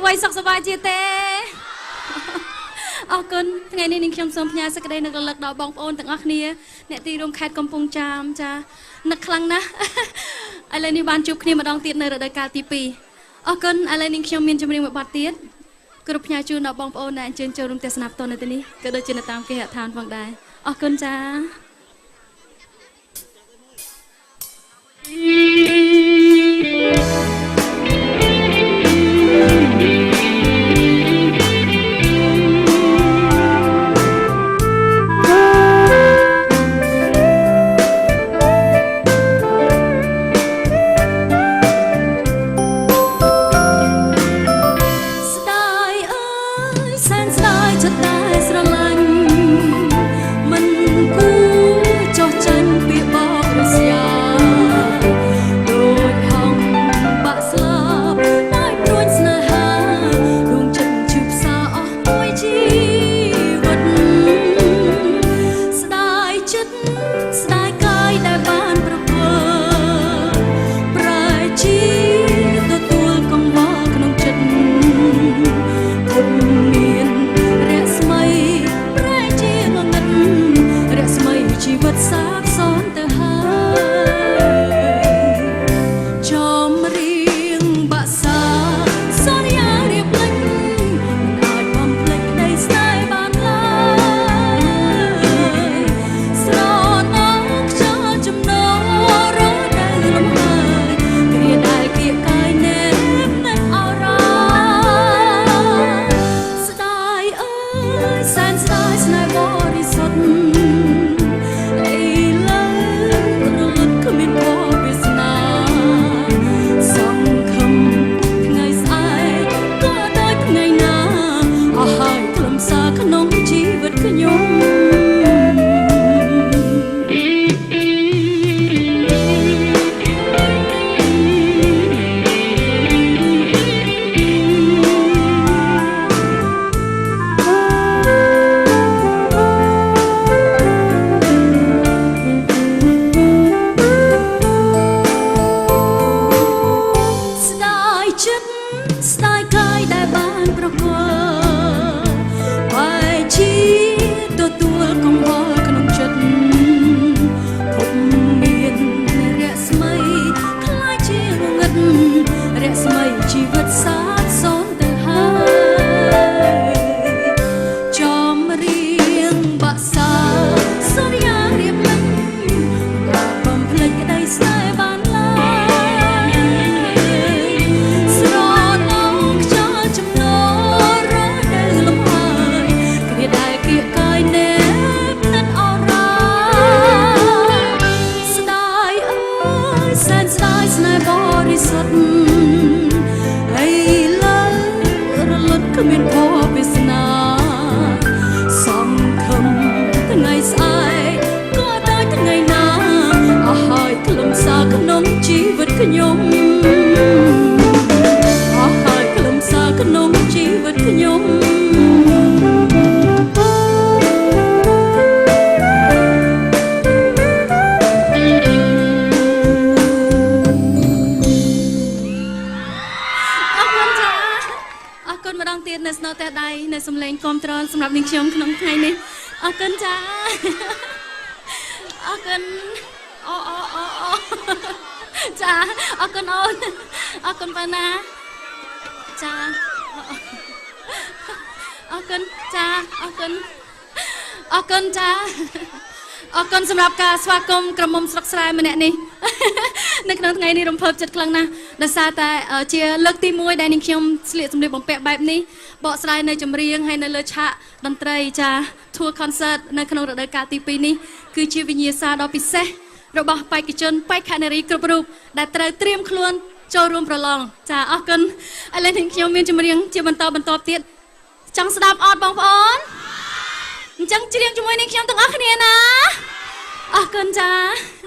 วยสุขสบายจีเต้ออกกันไงนี่นิ่งชมสมพญาสกัดนักเลิกดอกบองโอนต่างอักเนียเนี่ยตีรวมแคดกำปงจามจ้านักครั้งนะอะไรนี่บานจุบนี่มาดองตีในระดับการตีปีออกกันอะไรนิ่งชมมีนจำเรียงแบบบาดเตียดกรุ๊ปพญาจูนดอกบองโอนเนี่ยเชิญเจอรวมเตสนับตอนในตัวนี้ก็โดยเจนตามเกหะทานฟังได้ออกกันจ้าค រស្មីជីវិតសាបសូន្យទៅហើយចំរៀងបាក់សាសន្យារៀបលឹងបំភ្លេចក្តីស្នេហ៍បានឡើយស្រណងខ្យល់ចំណោរនៅលំហើយគ្រាដែលគៀកកាយណែបណាត់អរ៉ាស្ដាយអើយសែនស្ដាយស្នេហ៍បរិសុទ្ធហើយលើរលត់គ្មានភ័ព្វវាសនាសង្ឃឹមថ្ងៃស្អែកក៏ដូចថ្ងៃណាអស់ហើយខ្លឹមសារក្នុងជីវិតខ្ញុំអស់ហើយខ្លឹមសារក្នុងជីវិតខ្ញុំម្ដងទៀតនៅស្នូតែដៃនៅសំឡេងគាំទ្រសម្រាប់នាងខ្ញុំក្នុងថ្ងៃនេះអរគុណចាអរគុណអូចាអរគុណអូនអរគុណប៉ាណាចាអរគុណចាអរគុណចាអរគុណសម្រាប់ការស្វាគមន៍ក្រុមមុំស្រុកស្រែម្នាក់នេះនៅក្នុងថ្ងៃនេះរំភើបចិត្តខ្លាំងណាស់ដោយសារតែជាលើកទី1ដែលនាងខ្ញុំស្លៀកសម្លៀកបំពាក់បែបនេះបកស្រាយនៅចម្រៀងហើយនៅលើឆាកតន្ត្រីចា Tour Concert នៅក្នុងរដូវកាលទី2នេះគឺជាវិញ្ញាសាដ៏ពិសេសរបស់បេក្ខជនបេក្ខនារីគ្រប់រូបដែលត្រូវត្រៀមខ្លួនចូលរួមប្រឡងចាអរគុណឥឡូវនាងខ្ញុំមានចម្រៀងជាបន្តទៀតចង់ស្ដាប់អត់បងប្អូនអញ្ចឹងច្រៀងជាមួយនាងខ្ញុំទាំងអស់គ្នាណាអរគុណចាស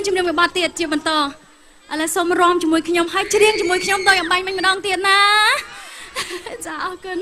មានជំនឿមួយបទទៀតជាបន្តឥឡូវសូមរំជាមួយខ្ញុំហើយច្រៀងជាមួយខ្ញុំដោយអំបញ្ញមិញម្ដងទៀតណាចាអរគុណ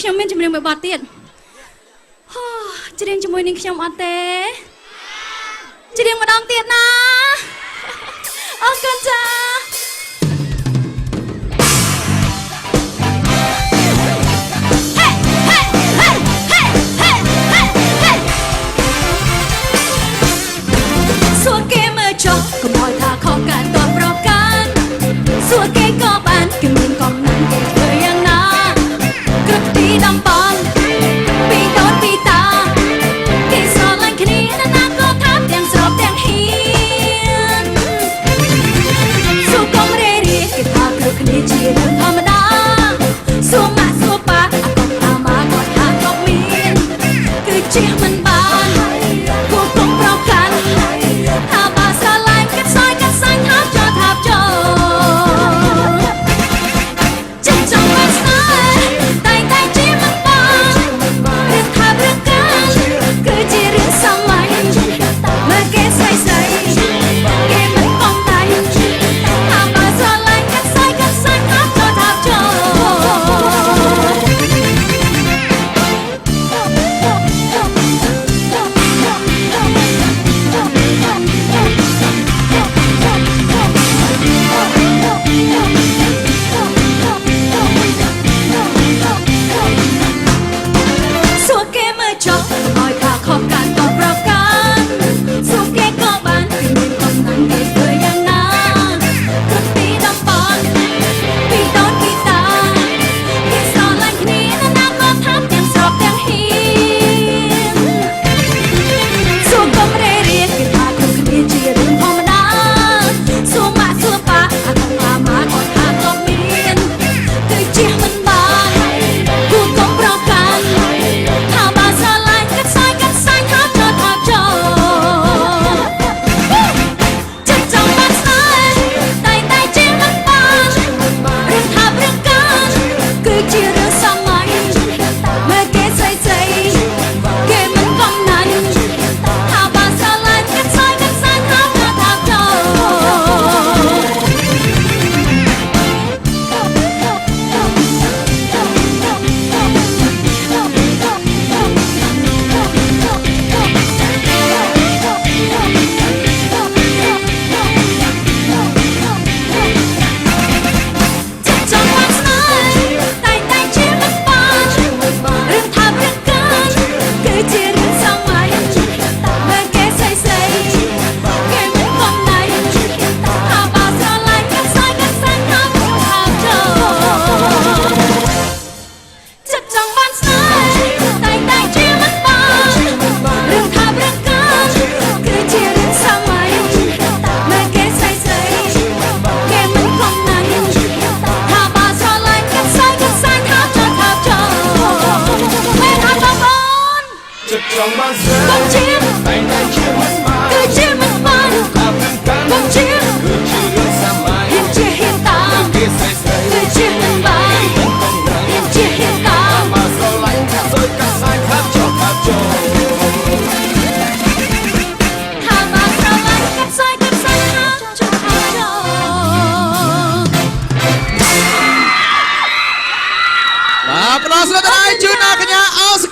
ខ្ញុំមានជំនឿមួយបទទៀតច្រៀងជាមួយនឹងខ្ញុំអត់ទេច្រៀងម្ដងទៀតណាអរគុណចាសួរគេមើលចុះកុំឲ្យថាខកការតបប្រកាន់សួរគេក៏បានគេមានកងណាំគេធ្វើយ៉ាងណាពីដំបងពីដូនពីតាគេស្រឡាញ់គ្នាណាស់ក៏ថាទាំងស្របទាំងហ៊ាន ចិត្តចង់បានស្រី បងជា តែតែជាមិនបាន គឺជាមិនបាន ថាមិនកាន់ បងជា គឺជារឿងសាមញ្ញ ហ៊ានជាហ៊ានតាម គេស្រីស្រី គឺជាមិនបាន មិនต้องដឹង ហ៊ានជាហ៊ានតាម មកស្រឡាញ់ថាសើចកាត់សាយខាត់ចោលខាត់ចោល ថាមកស្រឡាញ់កាត់សាយខាត់ចុះខាត់ចោល បាទផ្ដល់ស្នាដៃជូនដល់កញ្ញាអោ